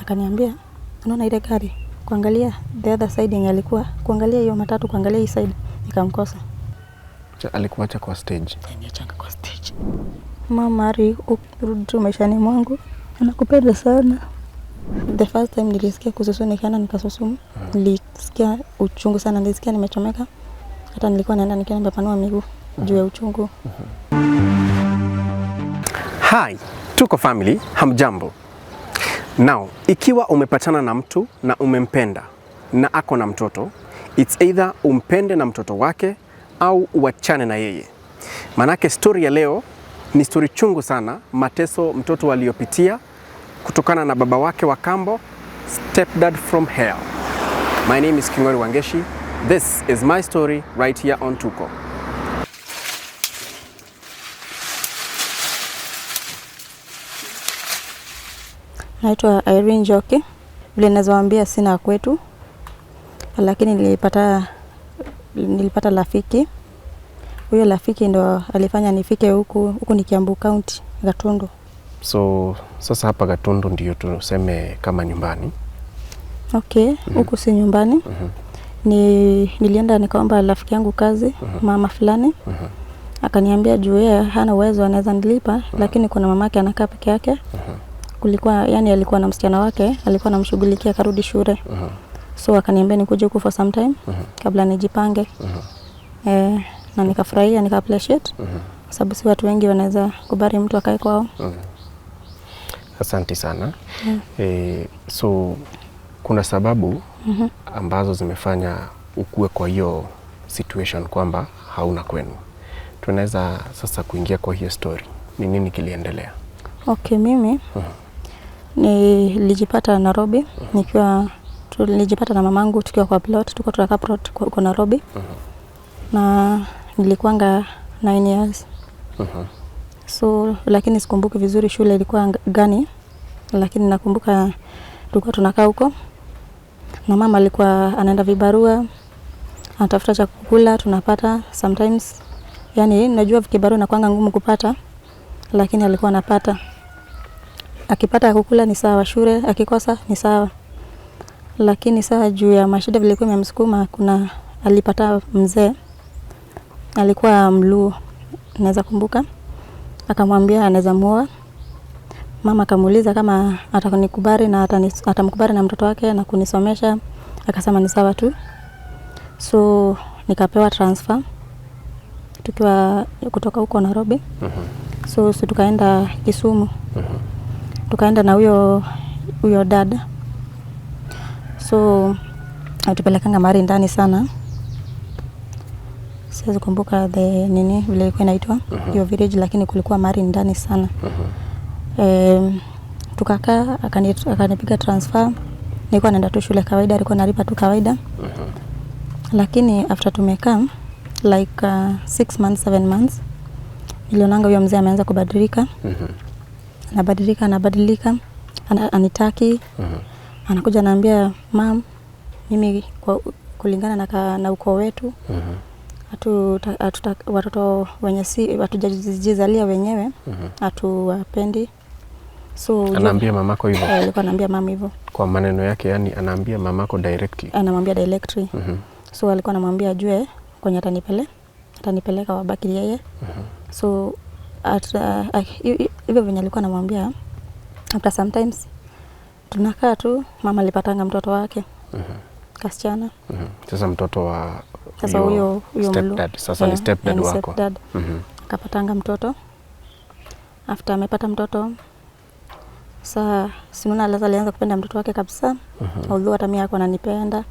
Akaniambia, unaona ile gari? Kuangalia the other side yenye alikuwa. Kuangalia hiyo matatu, kuangalia hii side. Nikamkosa. Alikuacha kwa stage? Niachanga kwa stage. Mama Ari, urudi tu maishani mwangu. Anakupenda sana. The first time nilisikia kususu nikaenda nikasusumu. Nilisikia uchungu sana, nilisikia nimechomeka. Hata nilikuwa naenda nikiwa nimepanua miguu juu ya uchungu. Hi, Tuko family, hamjambo. Now, ikiwa umepatana na mtu na umempenda na ako na mtoto, it's either umpende na mtoto wake au uachane na yeye. Manake story ya leo ni story chungu sana, mateso mtoto aliyopitia kutokana na baba wake wa kambo, stepdad from hell. My name is Kingori Wangeshi. This is my story right here on Tuko. Naitwa Irene Njoki. Vile nazoambia sina kwetu. Lakini nilipata rafiki. Huyo rafiki ndo alifanya nifike huku ni Kiambu County, Gatundu. So sasa hapa Gatundu ndio tuseme kama nyumbani. Okay, huku si nyumbani. Nilienda nikaomba rafiki yangu kazi, mama fulani. Akaniambia juu yeye hana uwezo anaweza nilipa, lakini kuna mamake anakaa peke yake. Kulikuwa yani alikuwa na msichana wake, alikuwa anamshughulikia karudi shule. So akaniambia nikuje huku for some time kabla nijipange. Na nikafurahia, nika appreciate. Sababu si watu wengi wanaweza kubali mtu akae kwao. Asante sana. So kuna sababu ambazo zimefanya ukue kwa hiyo situation kwamba hauna kwenu. Tunaweza sasa kuingia kwa hiyo story. Ni nini kiliendelea? Okay, mimi nilijipata Nairobi nilijipata na mamangu tukiwa kwa plot, tuko tunakaa plot kwa Nairobi. Na nilikuanga 9 years. So lakini sikumbuki vizuri shule ilikuwa gani, lakini nakumbuka tulikuwa tunakaa huko na mama alikuwa anaenda vibarua, anatafuta cha kukula, tunapata sometimes. Yani najua vibarua inakuanga ngumu kupata, lakini alikuwa anapata. Akipata kukula ni sawa, shule akikosa ni sawa. Lakini saa juu ya mashida vile ilikuwa imemsukuma, kuna alipata mzee alikuwa Mluo, naweza kumbuka. Akamwambia anaweza muoa. Mama akamuuliza kama atakunikubali na atamkubali na mtoto wake na kunisomesha. Akasema ni sawa tu. So nikapewa transfer tukiwa kutoka huko Nairobi. So tukaenda Kisumu. Tukaenda na huyo dada. So atupelekanga mahali ndani sana. Siwezi kumbuka vile ilikuwa inaitwa hiyo village, lakini kulikuwa mahali ndani sana. Tukakaa, akanipiga transfer. Nilikuwa naenda tu shule kawaida, alikuwa nalipa tu kawaida. Lakini after tumekaa like 6 months 7 months, nilionanga huyo mzee ameanza kubadilika. Anabadilika, anitaki. Anakuja anaambia, "Mom, mimi kulingana na ukoo wetu, watoto wenye si hatujajizalia wenyewe, hatuwapendi." So anaambia mamako hivyo? Alikuwa anaambia mama hivyo. Kwa maneno yake, yani anaambia mamako directly? Anamwambia directly. So alikuwa anamwambia ajue kwenye atanipeleka wabaki yeye. So hivyo venye alikuwa anamwambia, after sometimes tunakaa tu, mama alipatanga mtoto wake. Kasichana. Sasa mtoto wa sasa huyo stepdad. Sasa ni stepdad wako. Akapatanga mtoto. After amepata mtoto, sasa Simona alianza kupenda mtoto wake kabisa. Although hata mimi yako ananipenda.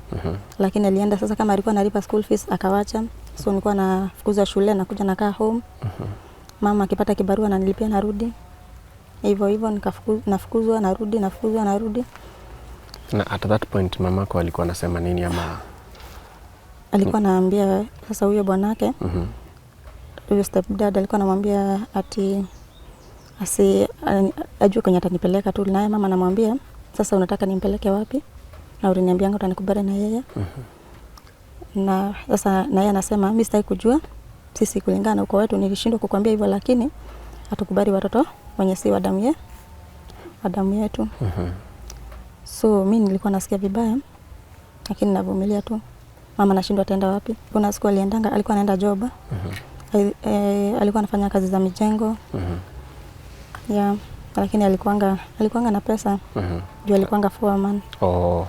Lakini alienda sasa kama alikuwa analipa school fees akawacha. So nilikuwa nafukuza shule na kuja nakaa home. Mama akipata kibarua ananilipia narudi. Hivyo nafukuzwa narudi. Na at that point mamako alikuwa anasema nini ama? Alikuwa anaambia sasa huyo bwanake, huyo stepdad alikuwa anamwambia ati ajue kwenye atanipeleka tu. Naye mama anamwambia, "Sasa unataka nimpeleke wapi? Na uliniambia utanikubali na yeye." Na sasa na yeye anasema, "Mimi sitaki kujua. Sisi kulingana uko wetu nilishindwa kukwambia hivyo, lakini hatukubali watoto wenye si wa damu yetu." So mimi nilikuwa nasikia vibaya, lakini navumilia tu. Mama nashindwa ataenda wapi. Kuna siku alikuwa anaenda job. Alikuwa anafanya kazi za mijengo. Yeah, lakini alikuanga na pesa. Juu alikuanga foreman.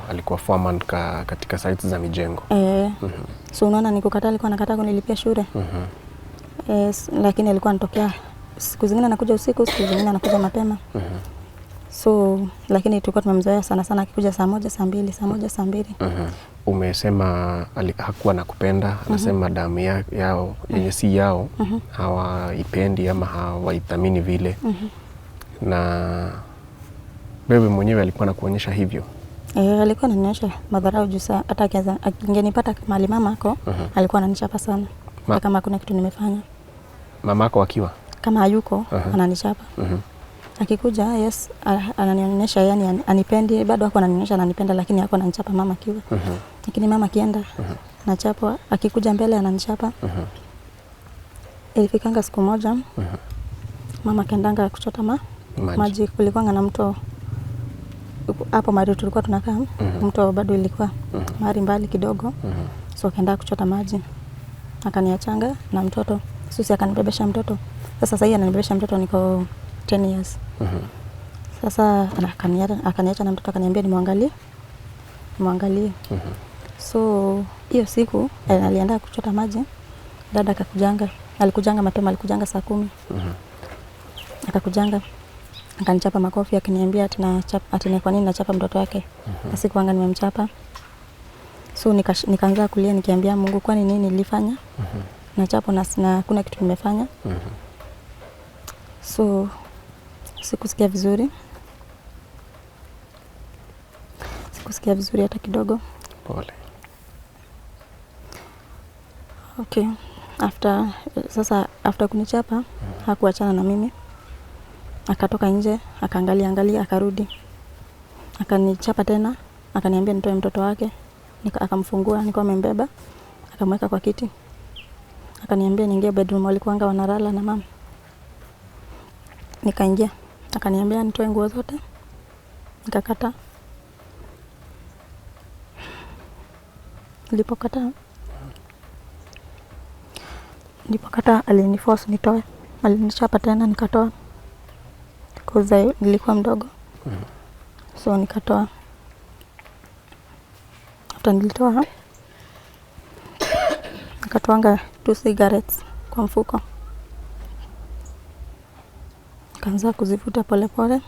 Alikuwa foreman katika sites za mijengo. So unaona nikukataa, alikuwa anakataa kunilipia shule. Lakini alikuwa anatokea siku zingine anakuja usiku, siku zingine anakuja mapema. So lakini tulikuwa tumemzoea sana akikuja saa 1, saa 2, saa 1, saa 2. Umesema hakuwa nakupenda, anasema damu yao yenye si yao hawaipendi ama hawaithamini vile. Na wewe mwenyewe alikuwa anakuonyesha hivyo? Alikuwa ananionyesha madharau juu hata akingenipata mahali mama ako, alikuwa ananichapa sana. Kama kuna kitu nimefanya. Mama ako akiwa? Kama hayuko, ananichapa. Akikuja, yes, ananionyesha yani anipendi, bado hako ananionyesha ananipenda, lakini hako ananichapa mama akiwa. Lakini mama akienda, anachapa, akikuja mbele ananichapa. Ilifikanga siku moja, mama akaendanga kuchota maji. Kulikuwa na mto hapo mahali tulikuwa tunakaa, mto bado ilikuwa mahali mbali kidogo. So akaenda kuchota maji. Akaniachanga na mtoto. Susi akanibebesha mtoto. Sasa hivi ananibebesha mtoto, niko 10 years. Sasa akaniacha na mtoto, akaniambia nimwangalie. So hiyo siku alienda kuchota maji. Dada alikujanga mapema, alikujanga saa 10. Akakujanga, akanichapa makofi, akiniambia ati kwa nini nachapa mtoto wake. Sikuanga nimemchapa. So nikaanza kulia nikiambia Mungu, kwani nini nilifanya? Nachapa na kuna kitu nimefanya. So sikusikia vizuri. Sikusikia vizuri hata kidogo. Pole. Okay. After kunichapa, hakuachana na mimi. Akatoka nje, akaangalia, akarudi. Akanichapa tena, akaniambia nitoe mtoto wake. Akamfungua, nilikuwa nimembeba, akamweka kwa kiti. Akaniambia niingie bedroom, walikuanga wanalala na mama. Nikaingia. Akaniambia nitoe nguo zote. Nikakata. Nilipokata aliniforce nitoe. Alinichapa tena nikatoa. Kwa nilikuwa mdogo. So nikatoa. After nilitoa, nikatoanga 2 cigarettes kwa mfuko. Kaanza kuzivuta pole pole.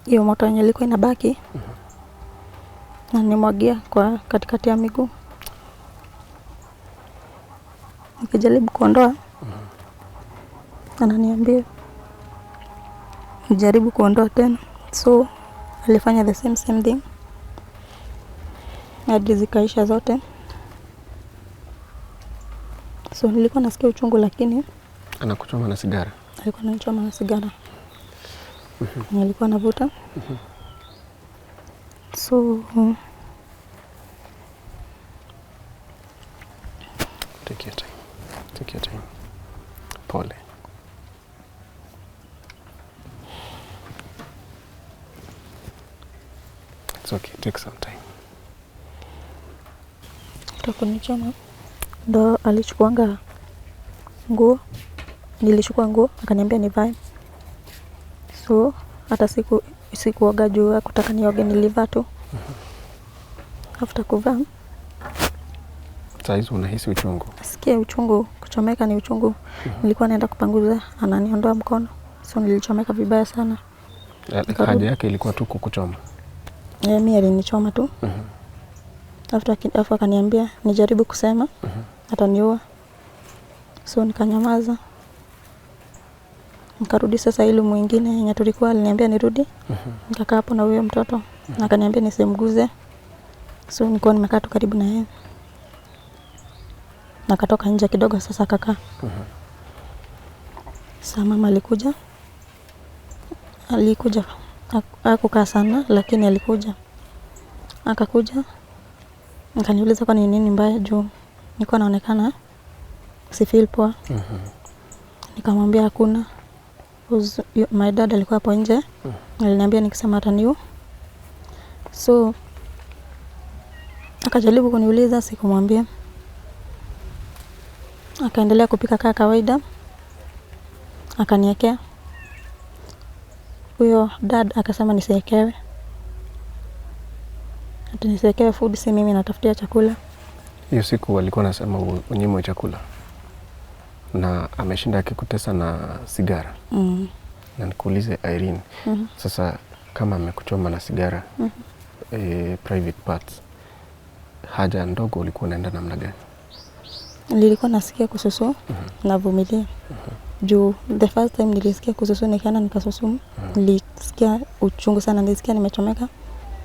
Hiyo moto yenye ilikuwa inabaki. Na nimwagia kwa katikati ya miguu. Nikijaribu kuondoa. Ananiambia nijaribu kuondoa tena. So alifanya the same thing. Hadi zikaisha zote. So nilikuwa nasikia uchungu, lakini anakuchoma na sigara. Alikuwa ananichoma na sigara. Nilikuwa navuta. So take your time. Pole. It's okay, take some time. Kunichoma ndo alichukuanga nguo. Nilichukua nguo, akaniambia nivae. So hata sikuoga juu kutaka nioge, nilivaa tu. After kuvaa, sasa unahisi uchungu? Sikia uchungu, kuchomeka ni uchungu. Nilikuwa naenda kupanguza, ananiondoa mkono. So nilichomeka vibaya sana. Haja yake ilikuwa tu kukuchoma? Mimi alinichoma tu. After akaniambia nijaribu kusema, ataniua. So nikanyamaza. Nikarudi sasa ile mwingine yenye tulikuwa, aliniambia nirudi. Nikakaa hapo na huyo mtoto. Akaniambia nisimguze. So nilikuwa nimekaa tu karibu na yeye. Nakatoka nje kidogo, sasa akakaa. Sasa mama alikuja. Hakukaa sana, lakini alikuja. Akakuja. Akaniuliza kwa nini mbaya juu nilikuwa naonekana si feel poa. Nikamwambia hakuna. My dad alikuwa hapo nje. Aliniambia nikisema ataniua. So akajaribu kuniuliza, sikumwambia. Akaendelea kupika kama kawaida, akaniekea. Huyo dad akasema nisiekewe. Ati nisiekewe food, si mimi natafutia chakula. Hiyo siku walikuwa nasema unyimwe chakula na ameshinda akikutesa na sigara. Na nikuulize Irene, sasa kama amekuchoma na sigara, private parts, haja ndogo ulikuwa unaenda namna gani? Nilikuwa nasikia kususu, navumilia. Juu the first time nilisikia kususu nikaenda nikasusu, nilisikia uchungu sana, nilisikia nimechomeka.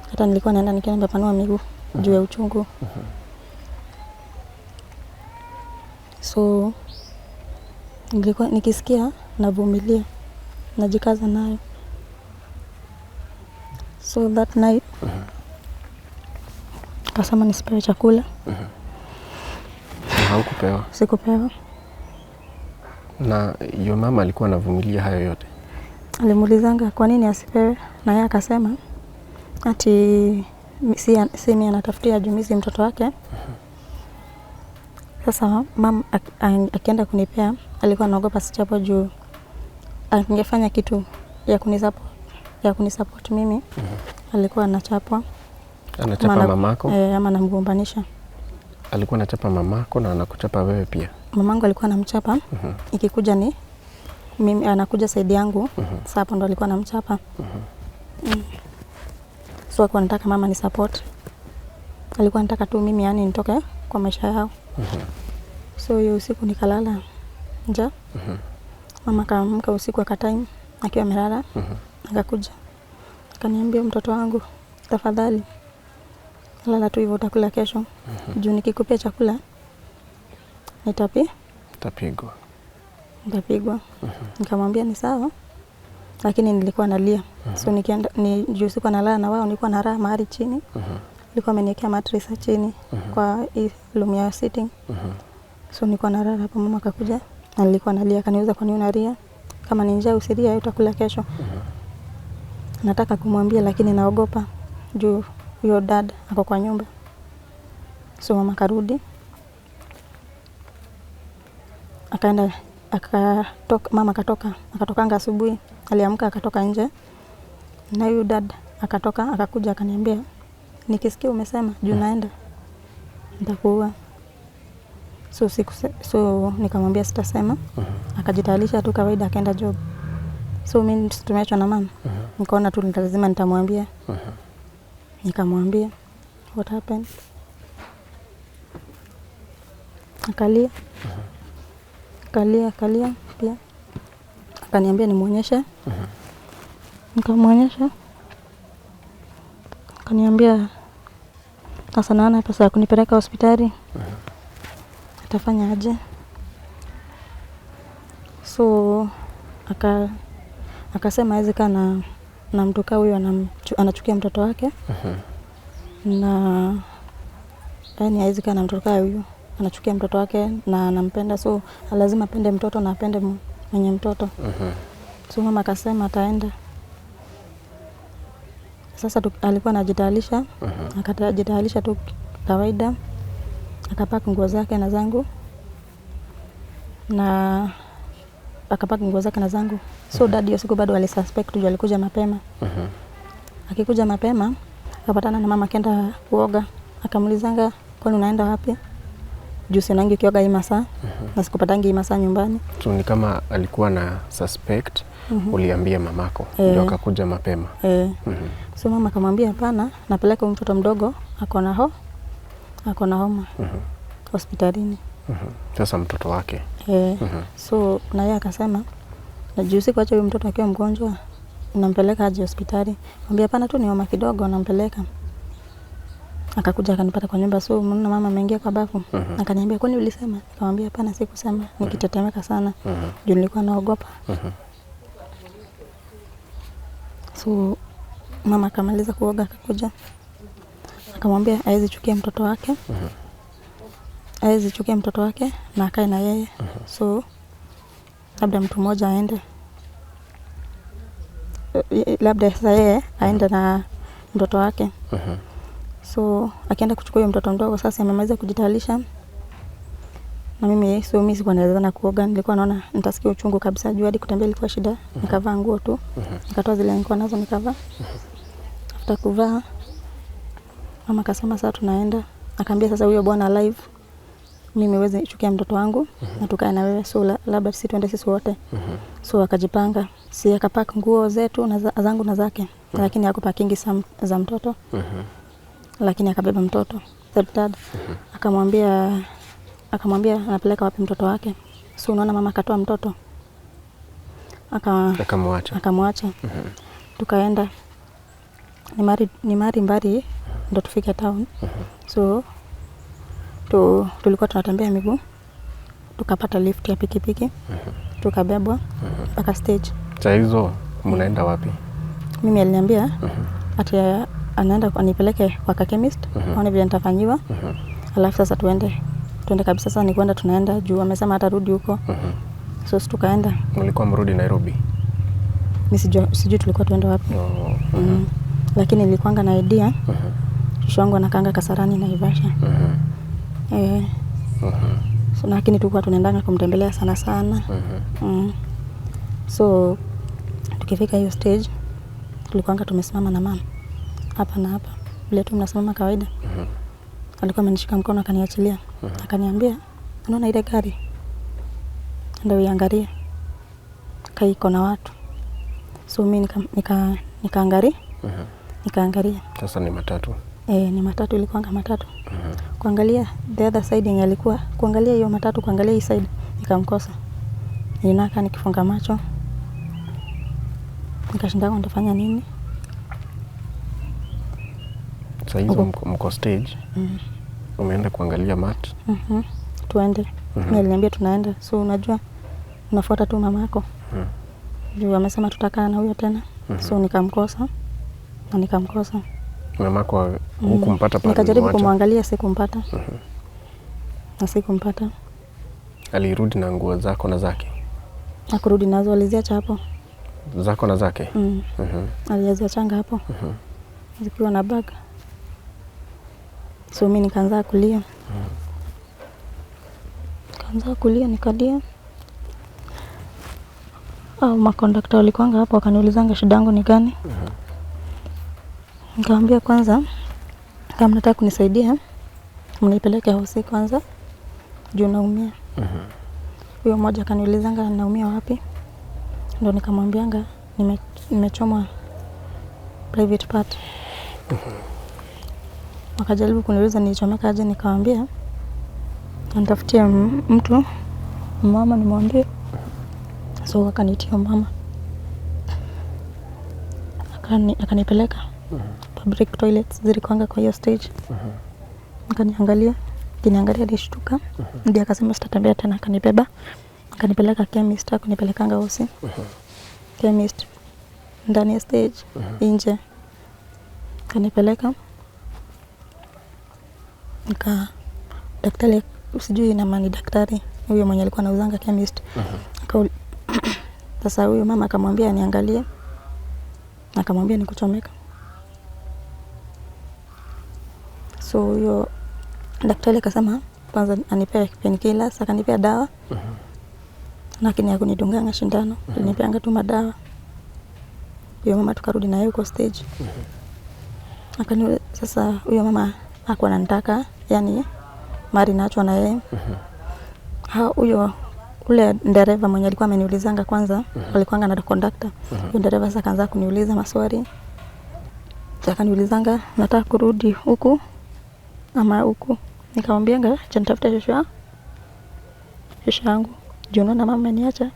Hata nilikuwa naenda nikiwa nimepanua miguu juu ya uchungu. So nilikuwa nikisikia navumilia, najikaza nayo. So that night akasema nisipewe chakula. Haukupewa? Sikupewa. Na your mama alikuwa anavumilia hayo yote? Alimuulizanga kwa nini asipewe, na yeye akasema ati si mimi anatafutia jumizi mtoto wake. Sasa mama akienda kunipea alikuwa anaogopa sichapo juu angefanya kitu ya kunisupport mimi. Alikuwa anachapwa. Anachapa mamako? Ama anamgombanisha. Alikuwa anachapa mamako na anakuchapa wewe pia? Mamangu alikuwa anamchapa. Ikikuja ni mimi anakuja saidi yangu. Sasa hapo ndo alikuwa anamchapa. So alikuwa anataka mama ni support. Alikuwa anataka tu mimi yani nitoke kwa maisha yao. So hiyo usiku nikalala njaa. Mama kaamka usiku akatime akiwa amelala. Akakuja akaniambia, mtoto wangu tafadhali lala tu hivyo, utakula kesho. Juu nikikupea chakula Utapigwa. Nikamwambia ni sawa, lakini nilikuwa nalia. So nikienda juu sikuwa nalala na wao, nilikuwa nalala mahali chini. Nilikuwa ameniwekea mattress chini kwa room ya sitting. So nilikuwa nalala hapo. Mama akakuja na nilikuwa nalia, akaniuliza kwa nini unalia? Kama ni njaa usilia, utakula kesho. Nataka kumwambia lakini naogopa juu huyo dad ako kwa nyumba. So mama karudi. Akaenda mama akatokanga asubuhi. Aliamka akatoka nje. Na huyo dad akakuja akaniambia, nikisikia umesema juu naenda nitakuua. So nikamwambia sitasema. Akajitayarisha tu kawaida akaenda job. So mimi tumeachwa na mama. Nikaona tu lazima nitamwambia. Nikamwambia what happened. Akalia. Kalia pia. Akaniambia nimuonyeshe. Nikamwonyesha. Akaniambia sasa naona pesa ya kunipeleka hospitali. Atafanya aje? So akasema hawezi kaa na mtu kama huyo anachukia mtoto wake. Na yani hawezi kaa na mtoto kama huyo anachukia mtoto wake na anampenda, so lazima apende mtoto na apende mwenye mtoto. So mama akasema ataenda. Sasa alikuwa anajitayarisha. Akajitayarisha tu kawaida. Akapaka nguo zake na zangu. Na akapaka nguo zake na zangu. So dad hiyo siku bado alisuspect juu alikuja mapema. Akikuja mapema akapatana na mama akaenda kuoga. Akamuulizanga kwani unaenda wapi? Juu sinangi kioga hii masaa. Na sikupatangi hii masaa nyumbani. So ni kama alikuwa na suspect. Uliambia mamako ndio akakuja mapema. So mama akamwambia hapana, napeleka mtoto mdogo ako na homa hospitalini. Sasa mtoto wake. So na yeye akasema na juu sikuacha huyo mtoto akiwa mgonjwa, unampeleka aje hospitali? Mwambia hapana, tu ni homa kidogo, nampeleka. Akakuja akanipata kwa nyumba. So mwana mama ameingia kwa bafu. Akaniambia kwani ulisema? Nikamwambia hapana, sikusema. Nikitetemeka sana. Juu nilikuwa naogopa. So mama akamaliza kuoga akakuja. Akamwambia hawezi chukia mtoto wake. Hawezi chukia mtoto wake na akae na yeye. So labda mtu mmoja aende. Labda sasa yeye aende na mtoto wake. So akienda kuchukua huyo mtoto mdogo, sasa amemaliza kujitalisha. Na mimi sikuwa naweza na kuoga, nilikuwa naona nitasikia uchungu kabisa, juu hadi kutembea ilikuwa shida. Nikavaa nguo tu, nikatoa zile nilikuwa nazo nikavaa. After kuvaa, mama akasema sasa tunaenda. Akaambia sasa huyo bwana live, mimi weze chukia mtoto wangu na tukae na wewe, so labda sisi tuende sisi wote. So akajipanga, si akapack nguo zetu na zangu na zake, lakini hakupakingi za mtoto. Lakini akabeba mtoto. Dad akamwambia anapeleka wapi mtoto wake. So unaona mama akatoa mtoto akamwacha. Tukaenda ni mari mbali ndo tufike town. So tulikuwa tunatembea miguu, tukapata lift ya pikipiki, tukabebwa mpaka stage. Sasa hizo mnaenda wapi? Mimi aliniambia ati anaenda anipeleke kwa chemist, aone vile nitafanyiwa. Alafu sasa tuende kabisa. Sasa ni kwenda tunaenda juu amesema atarudi huko. So tukaenda. Mlikuwa mrudi Nairobi? Mimi sijui tulikuwa tuende wapi. Lakini nilikuanga na idea. Shosho wangu anakaanga Kasarani na Naivasha. So lakini tulikuwa tunaendanga kumtembelea sana. So tukifika hiyo stage tulikuanga tumesimama na mama hapa na hapa, vile tu mnasimama kawaida. Alikuwa amenishika mkono akaniachilia. Akaniambia, unaona ile gari? Ndio uiangalie. Kaiko na watu. So mimi nikaangalia. Nikaangalia. Sasa ni matatu. Ni matatu, ilikuwa matatu. Kuangalia the other side yenye alikuwa, kuangalia hiyo matatu, kuangalia hii side nikamkosa. Ninaka nikifunga macho. Nikashinda nitafanya nini? Sasa hizo mko stage. Umeenda kuangalia mat. Tuende. Niliambia tunaenda. So unajua unafuata tu mamako. Juu amesema tutakaa na huyo tena. So nikamkosa. Mamako hukumpata pale? Nikajaribu kumwangalia, sikumpata. Na sikumpata. Alirudi na nguo zako na zake? Hakurudi nazo, aliziacha hapo. Zako na zake? Aliziachanga hapo. Zikiwa na bag. So mimi nikaanza kulia. Nikalia. Makondakta walikuanga hapo wakaniulizanga shida yangu ni gani. Nikamwambia kwanza kama mnataka kunisaidia mnipeleke hosi kwanza juu naumia. Huyo mmoja akaniulizanga naumia wapi. Ndio nikamwambianga nimechomwa private part. Wakajaribu kuniuliza nilichomeka aje, nikamwambia nitafutie mtu mama nimwambie. So wakanitia mama. Akanipeleka public toilets zilikuanga kwa hiyo stage. Akaniangalia, alishtuka. Ndiye akasema sitatembea tena, akanibeba. Akanipeleka chemist, akanipelekanga hosi. Chemist ndani ya stage, nje. Akanipeleka. Daktari sijui na mani daktari huyo mwenye alikuwa anauzanga chemist. Sasa huyo mama akamwambia niangalie. Akamwambia nikuchomeka. So huyo daktari akasema kwanza anipea painkillers, akanipea dawa. Lakini hakunidunganga shindano, alinipeanga tu madawa. Huyo mama tukarudi naye huko stage. Sasa huyo mama hakuwa ananitaka, yani mari naachwa na yeye. Huyo ule dereva mwenye alikuwa ameniulizanga kwanza, alikuwa na conductor. Huyo dereva sasa akaanza kuniuliza maswali. Akaniulizanga nataka kurudi huku ama huku. Nikamwambianga acha nitafute shosho yangu. Juu na mama ameniacha.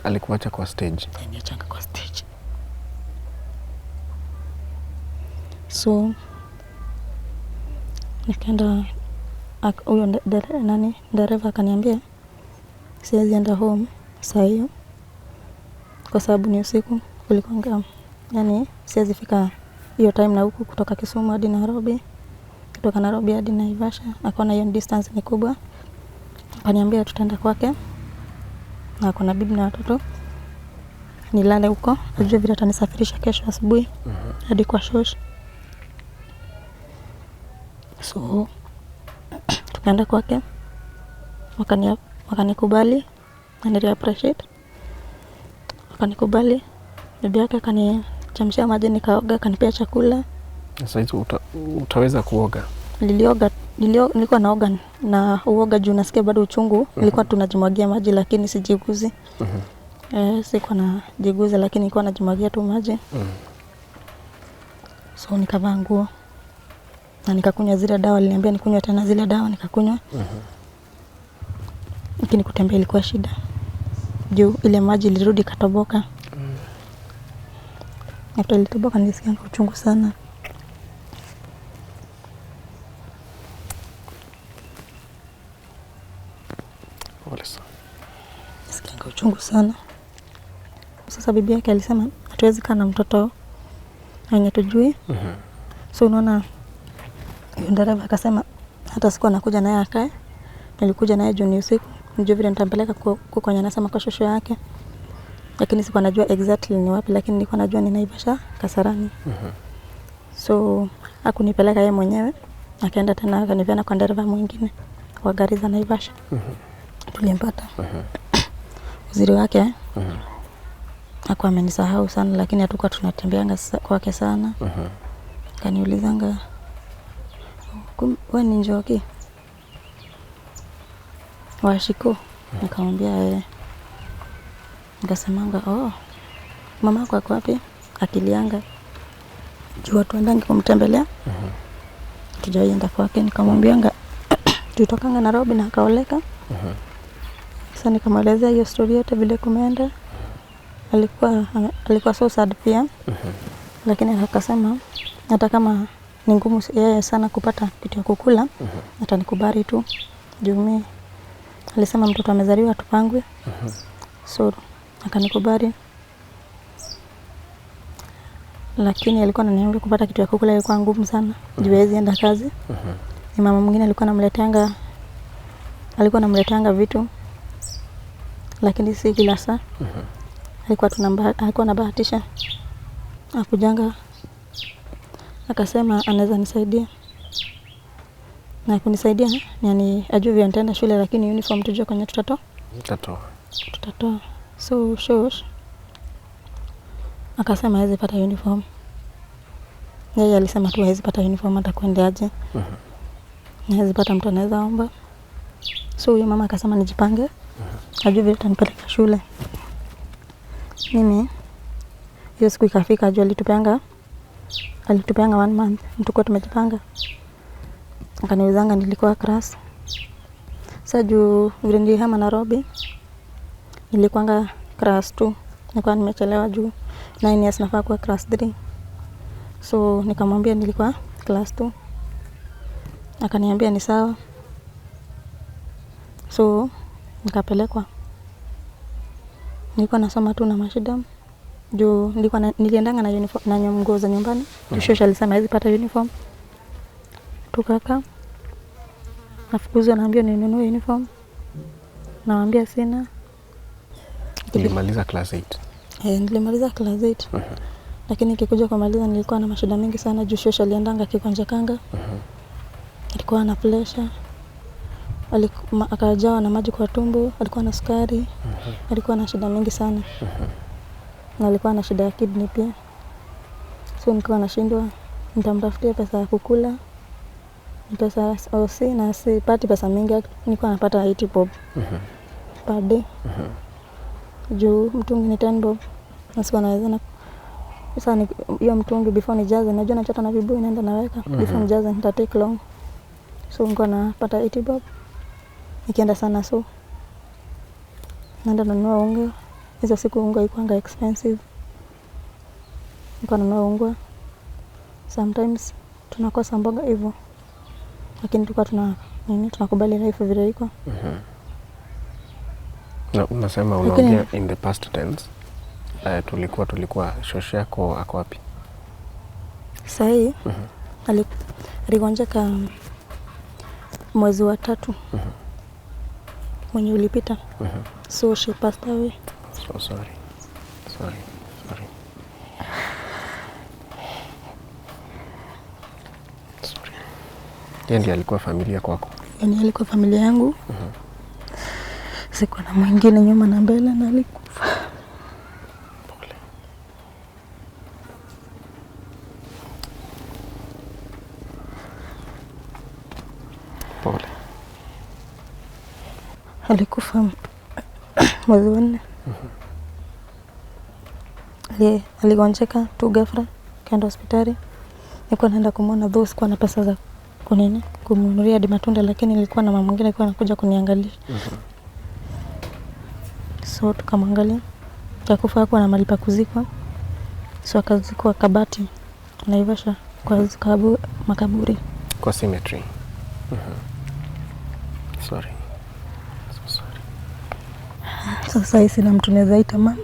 Alikuacha kwa stage? Aliniacha kwa stage. So nikaenda, huyo dereva akaniambia siwezi enda home saa hiyo kwa sababu ni usiku. Kulikuwa yani siwezi fika hiyo time na huku kutoka Kisumu hadi Nairobi, kutoka Nairobi hadi Naivasha. Akaona hiyo distance ni kubwa. Akaniambia tutaenda kwake na kuna bibi na watoto. nilale huko, ajue vile atanisafirisha kesho asubuhi hadi kwa shosh. So tukaenda kwake, wakanikubali na nili appreciate. Wakanikubali, bibi yake akanichamshia maji nikaoga, akanipea chakula. Sasa hizo utaweza kuoga? Nilikuwa naoga na uoga juu nasikia bado uchungu. Nilikuwa tunajimwagia maji lakini sijiguzi. Sikuwa najiguza lakini nilikuwa najimwagia tu maji. So nikavaa nguo na nikakunywa zile dawa, aliniambia nikunywe tena zile dawa, nikakunywa. Lakini kutembea ilikuwa shida. Juu ile maji ilirudi katoboka. After ilitoboka nilisikia uchungu sana. Nilisikia uchungu sana. Sasa bibi yake alisema hatuwezi kaa na mtoto mwenye tujui. So unaona, dereva akasema hata siku anakuja naye akae. Nilikuja naye jioni usiku, nijue vile nitampeleka kwenye anasema kwa shosho yake. Lakini sikuwa najua exactly ni wapi, lakini nilikuwa najua ni Naivasha Kasarani. So hakunipeleka yeye mwenyewe, akaenda tena akaniviana kwa dereva mwingine wa gari za Naivasha. Tulimpata. Uzuri wake hakuwa amenisahau sana, lakini hatukuwa tunatembeanga kwake sana. Kaniulizanga, wewe ni Njoki wa Shiko? Nikamwambia Nikasemanga, mama yako ako wapi? Akilianga. Jua tuendangi kumtembelea. Tujaenda kwake, nikamwambianga tutokanga Nairobi na akaoleka. Sasa nikamwelezea hiyo story yote vile kumeenda. Alikuwa so sad pia. Lakini akasema hata kama ni ngumu yeye sana kupata kitu ya kukula, atanikubali tu. Juu mimi alisema mtoto amezaliwa tupangwe. So akanikubali. Lakini alikuwa ananiambia kupata kitu ya kukula ilikuwa ngumu sana. Juu hawezi enda kazi. Ni mama mwingine alikuwa anamleteanga vitu. Lakini si kila saa. Alikuwa anabahatisha. Akujanga akasema anaweza nisaidia. Na kunisaidia yani ajue vile nitaenda shule, lakini uniform tujue kwenye tutatoa. So shosh akasema hawezi pata uniform. Yeye alisema tu hawezi pata uniform hata kuendeaje. Hawezi pata mtu anaweza omba. So huyo mama akasema nijipange. Ajue vile tanipeleka shule. Mimi hiyo siku ikafika, ajue alitupeanga 1 month. Tulikuwa tumejipanga. Akaniulizanga nilikuwa class. Sasa juu vile nilihama Nairobi nilikuanga class 2. Nilikuwa nimechelewa juu 9 years nafaa kuwa class 3. So nikamwambia nilikuwa class 2. Akaniambia ni sawa. So nikapelekwa. Nilikuwa nasoma tu na mashida. Juu niliendanga na uniform na nguo za nyumbani. Shosha alisema hizi pata uniform. Tukaka. Nafukuzwa, naambia ninunue uniform. Naambia sina. Nilimaliza class 8. Nilimaliza class 8. Lakini kikuja kumaliza nilikuwa na mashida mengi sana. Juu shosha aliendanga kikonja kanga. Alikuwa na pressure. Akajawa na maji kwa tumbo, alikuwa na sukari. Alikuwa na shida mingi sana. Na alikuwa na shida ya kidney pia. So nilikuwa nashindwa nitamtafutia pesa ya kukula. Pesa na sipati pesa mingi, nilikuwa napata 80 bob per day. Juu mtungi ni 10 bob. Na sikuwa naweza na sasa hiyo mtungi before nijaze, najua nachota na vibuyu naenda naweka. Before nijaze nita take long. So nilikuwa napata 80 bob. Nikienda sana so naenda nanunua unga. Hizo siku unga ilikuwa expensive. Nilikuwa nanunua unga. Sometimes tunakosa mboga hivyo. Lakini tulikuwa tunakubali life vile iko. Na unasema unaongea in the past tense. Tulikuwa shosho yako ako wapi? Sahi aligonjeka mwezi wa 3 mwenye ulipita. So she passed away. So Sorry. Yeye ndiye alikuwa familia kwako? Yeye alikuwa familia yangu. Sikuwa na mwingine nyuma na mbele na alikufa. Pole. Pole. Alikufa mwezi wa 4. Aligonjeka tu ghafla, kaenda hospitali. Nilikuwa naenda kumwona, though sikuwa na pesa za kumnunulia hadi matunda, lakini nilikuwa na mama mwingine alikuwa anakuja kuniangalia. So tukamwangalia. Akakufa, hakuwa na mahali pa kuzikwa. So akazikwa Kabati, Naivasha, kwa makaburi. Kwa cemetery. Sorry. So sorry. Sasa hii sina mtu naweza ita mama.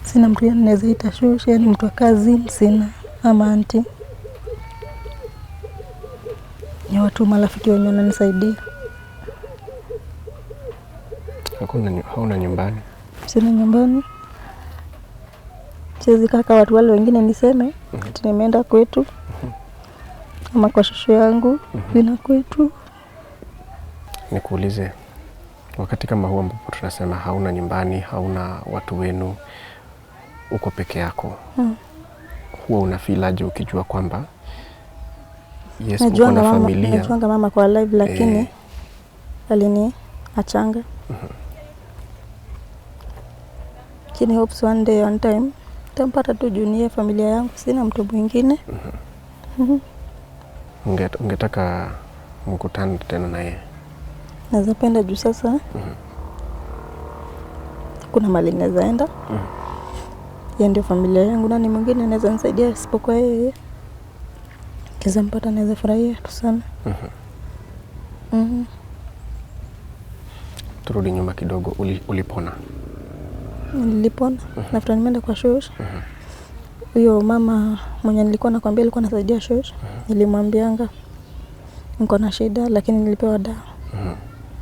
Sina mtu naweza ita shosho, yani mtu wa kazi sina, ama auntie. Ni watu marafiki wenye wananisaidia. Hauna nyumbani? Sina nyumbani. Siwezi kaka watu wale wengine niseme ati nimeenda kwetu ama kwa shosho yangu nina kwetu. Nikuulize, wakati kama huo ambapo tunasema hauna nyumbani, hauna watu wenu, uko peke yako, huwa unafeel aje ukijua kwamba yes, uko na familia? Najuanga mama kwa live, lakini alini achanga. Kini hopes one day one time tampata tu junior familia yangu, sina mtu mwingine. Ungetaka mkutane tena na yeye? Naweza penda juu sasa kuna mali naweza enda. Yeye ndio familia yangu, nani mwingine anaweza nisaidia isipokuwa yeye. Kiza mpata naweza furahia tu sana. Turudi nyuma kidogo, ulipona? Nilipona. Nafuta nimeenda kwa shosh. Huyo mama mwenye nilikuwa nakwambia alikuwa anasaidia shosh. Nilimwambianga niko na shida, lakini nilipewa dawa.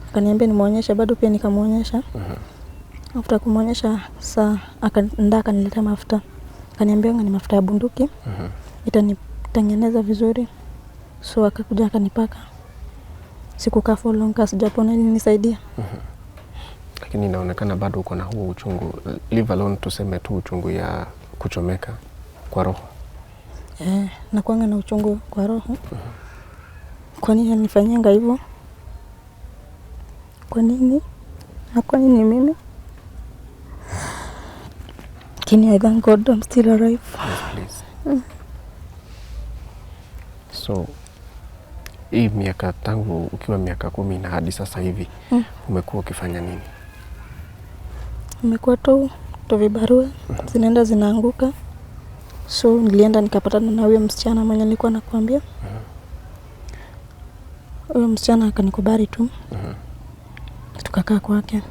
Akaniambia nimuonyeshe, bado pia nikamuonyesha. After kumuonyesha saa akanileta mafuta. Akaniambia ni mafuta ya bunduki. Itanitengeneza vizuri. So akakuja akanipaka. Sikukaa for long, sijapona, ilinisaidia. Lakini inaonekana bado uko na huo uchungu, leave alone tuseme tu uchungu ya kuchomeka kwa roho. Nakuanga na uchungu kwa roho. Kwa nini anifanyanga hivyo? Kwa nini? Na kwa nini mimi? Kini I thank God I'm still alive. Yes, please. So, hii miaka tangu ukiwa miaka 10 na hadi sasa hivi, umekuwa ukifanya nini? Umekuwa tu vibarua, zinaenda zinaanguka. So nilienda nikapatana na huyo msichana mwenye nilikuwa nakwambia. Huyo msichana akanikubali tu. Tukakaa kwake.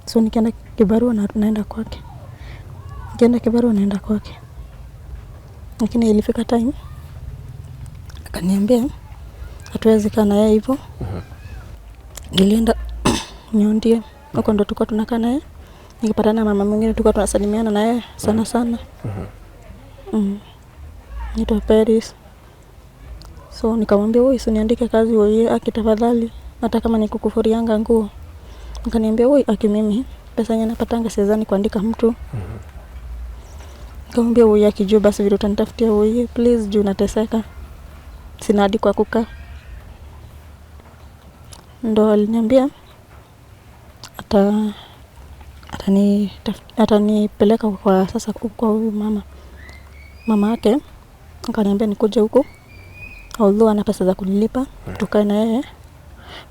So nikienda kibarua na naenda kwake. Nikienda kibarua naenda kwake. Lakini ilifika time akaniambia hatuwezi kaa na yeye hivyo. Nilienda Nyondie, huko ndo tulikuwa tunakaa naye. Nikipatana na mama mwingine tulikuwa tunasalimiana na yeye sana sana. Nito Paris. So nikamwambia wewe usiniandike kazi wewe, akitafadhali hata kama nikukufurianga nguo. Akaniambia wewe mimi pesa yenyewe napatanga siwezani kuandika mtu. Nikamwambia wewe akijua basi vile utanitafutia wewe, please juu nateseka. Sina hadi kwa kukaa. Ndo aliniambia atanipeleka kwa sasa kwa huyu mama yake. Akaniambia nikuje huko, although ana pesa za kunilipa, tukae na yeye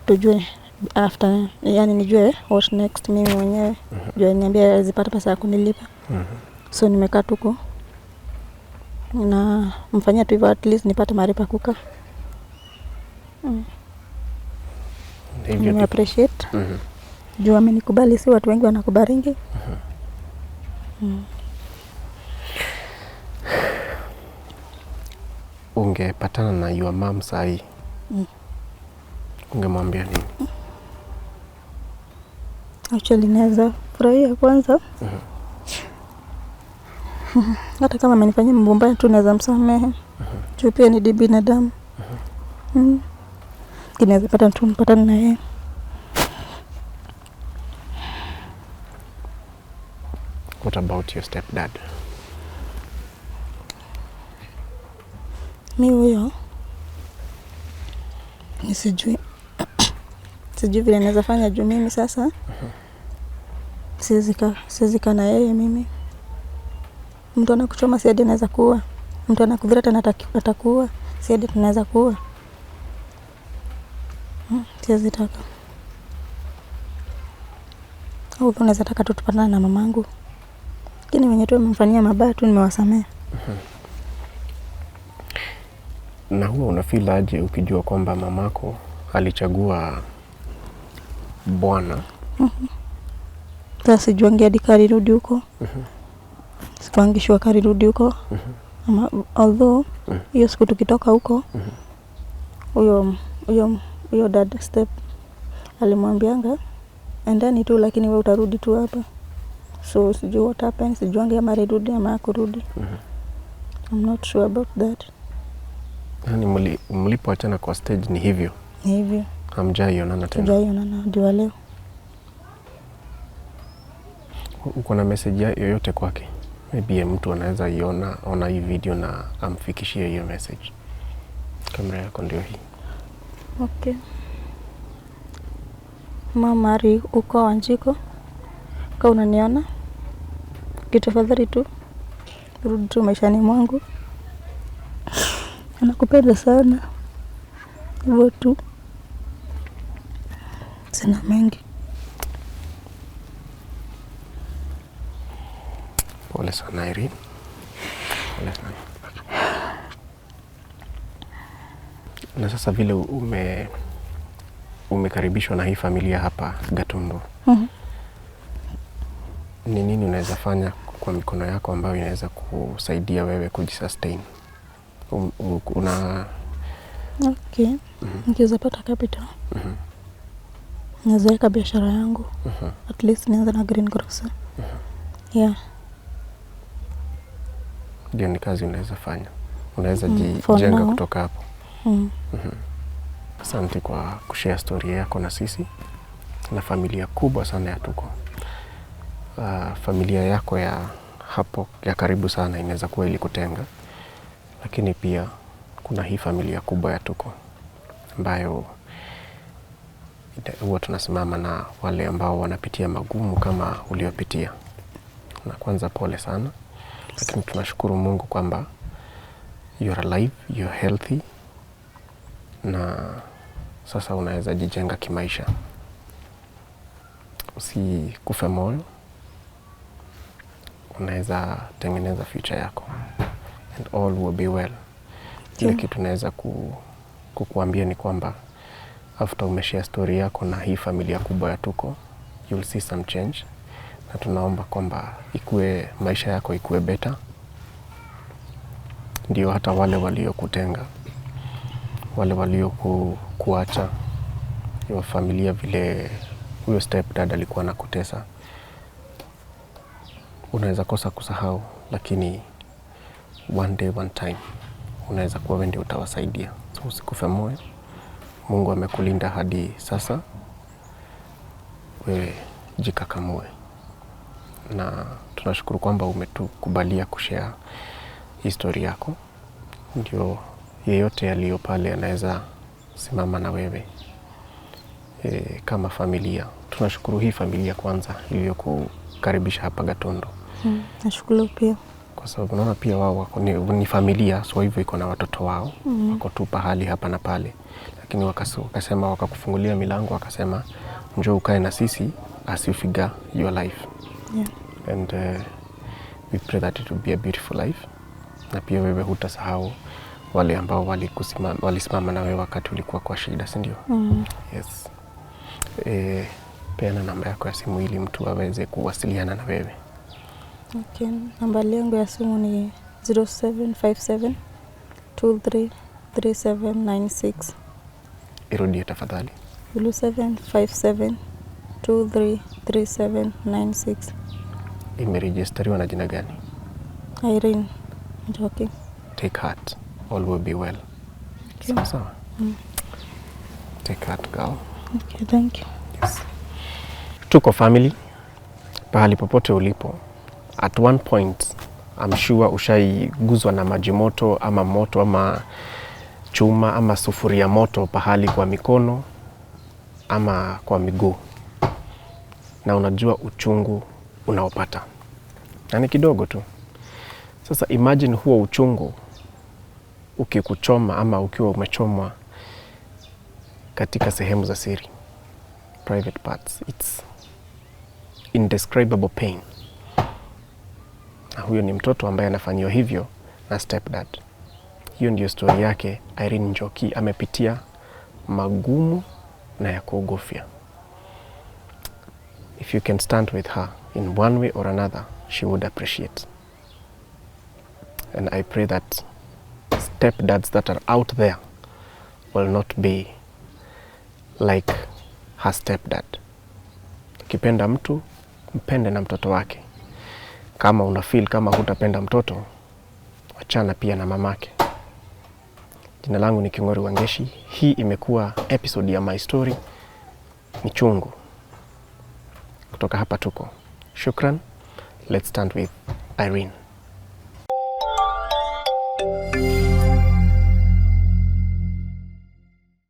tujue after, yani nijue what next mimi mwenyewe. Jua niambia zipata pesa ya kunilipa. So nimekaa tuko na mfanyia tu hivyo, at least nipate mahali pa kukaa. Nime appreciate. Juu amenikubali, si watu wengi wanakubaringi. Ungepatana na your mom sahi, ungemwambia nini? Actually naweza furahia kwanza. Hata kama amenifanyia mambo mbaya tu naweza msamehe. Juu pia ni binadamu. Kinaweza pata tu mpatane na yeye. What about your stepdad? Mimi huyo sijui vile naweza fanya juu mimi sasa siwezi kaa na yeye mimi. Mtu anakuchoma si hadi anaweza kuua. Mtu anakuvira tena atakuua si hadi tunaweza kuua. Siwezi taka. Au unaweza taka tu tupatane na mamangu. Lakini wenye tu wamemfanyia mabaya tu nimewasamehe. Na huwa unafeel aje ukijua kwamba mamako alichagua bwana? Sasa sijuangi hadi karirudi huko. Sikuangishwa karirudi huko. Although hiyo siku tukitoka huko huyo dad step alimwambianga endani tu, lakini wewe utarudi tu hapa. So sijui what happened, sijuangi ama alirudi ama hakurudi. I'm not sure about that. Yani mlipoachana kwa stage ni hivyo? Ni hivyo. Hamjaionana tena? Hamjaionana hadi leo. Uko na message yoyote kwake? Maybe mtu anaweza ona hii video na amfikishie hiyo message. Kamera yako ndio hii. Okay. Mama Ari uko Wanjiko, kama unaniona, kitafadhali tu rudi tu maishani mwangu. Nakupenda sana. Hivyo tu. Sina mengi. Pole sana Irene. Pole sana. Na sasa vile umekaribishwa na hii familia hapa Gatundu. Ni nini unaweza fanya kwa mikono yako ambayo inaweza kusaidia wewe kujisustain? Okay. Nikiweza pata capital. Naweza weka biashara yangu. At least nianze na green grocer. Yeah. Ndio ni kazi unaweza fanya. Unaweza jijenga kutoka hapo. Asante kwa kushare story yako na sisi. Na familia kubwa sana ya Tuko. Familia yako ya hapo ya karibu sana inaweza kuwa ilikutenga. Lakini pia kuna hii familia kubwa ya Tuko ambayo huwa tunasimama na wale ambao wanapitia magumu kama uliopitia. Na kwanza pole sana. Lakini tunashukuru Mungu kwamba you're alive, you're healthy, na sasa unaweza jijenga kimaisha. Usikufe moyo, unaweza tengeneza future yako and all will be well. Kile kitu naweza kukuambia ni kwamba after umeshare story yako na hii familia kubwa ya Tuko, you'll see some change. Na tunaomba kwamba maisha yako ikue better. Ndio hata wale waliokutenga, wale waliokuacha, hiyo familia vile huyo stepdad alikuwa anakutesa, unaweza kosa kusahau, lakini one day one time unaweza kuwa wewe ndio utawasaidia. So usikufe moyo. Mungu amekulinda hadi sasa. Wewe jikakamue. Na tunashukuru kwamba umetukubalia kushare history yako. Ndio yeyote aliyo pale anaweza simama na wewe kama familia. Tunashukuru hii familia kwanza iliyokukaribisha hapa Gatundu. Nashukuru pia. Kwa sababu naona pia wao ni familia, so hivyo iko na watoto wao. Wako tu pahali hapa na pale. Lakini wakasema wakakufungulia milango, wakasema njoo ukae na sisi as you figure your life. Yeah. And we pray that it will be a beautiful life. Na pia wewe hutasahau wale ambao walisimama na wewe wakati ulikuwa kwa shida, si ndio? Yes. Peana namba yako ya simu ili mtu aweze kuwasiliana na wewe. Okay. Namba yangu ya simu ni 0757 233796. Irudie tafadhali. 0757 233796. Imerejistariwa na jina gani? Irene Njoki. Take heart. All will be well. Okay. Sawa. Take heart, girl. Okay, thank you. Yes. Tuko family. Pahali popote ulipo. At one point, I'm sure ushaiguzwa na maji moto ama chuma ama sufuria moto pahali kwa mikono ama kwa miguu. Na unajua uchungu unaopata. Na ni kidogo tu. Sasa imagine huo uchungu ukikuchoma ama ukiwa umechomwa katika sehemu za siri. Private parts. It's indescribable pain. Na huyo ni mtoto ambaye anafanyiwa hivyo na stepdad. Hiyo ndio story yake. Irene Njoki amepitia magumu na ya kuogofya. If you can stand with her in one way or another, she would appreciate. And I pray that stepdads that are out there will not be like her stepdad. Ukipenda mtu, mpende na mtoto wake. Kama unafeel kama hutapenda mtoto, wachana pia na mamake. Jina langu ni King'ori Wangeshi. Hii imekuwa episode ya My Story. Ni chungu. Kutoka hapa tuko. Shukran. Let's stand with Irene.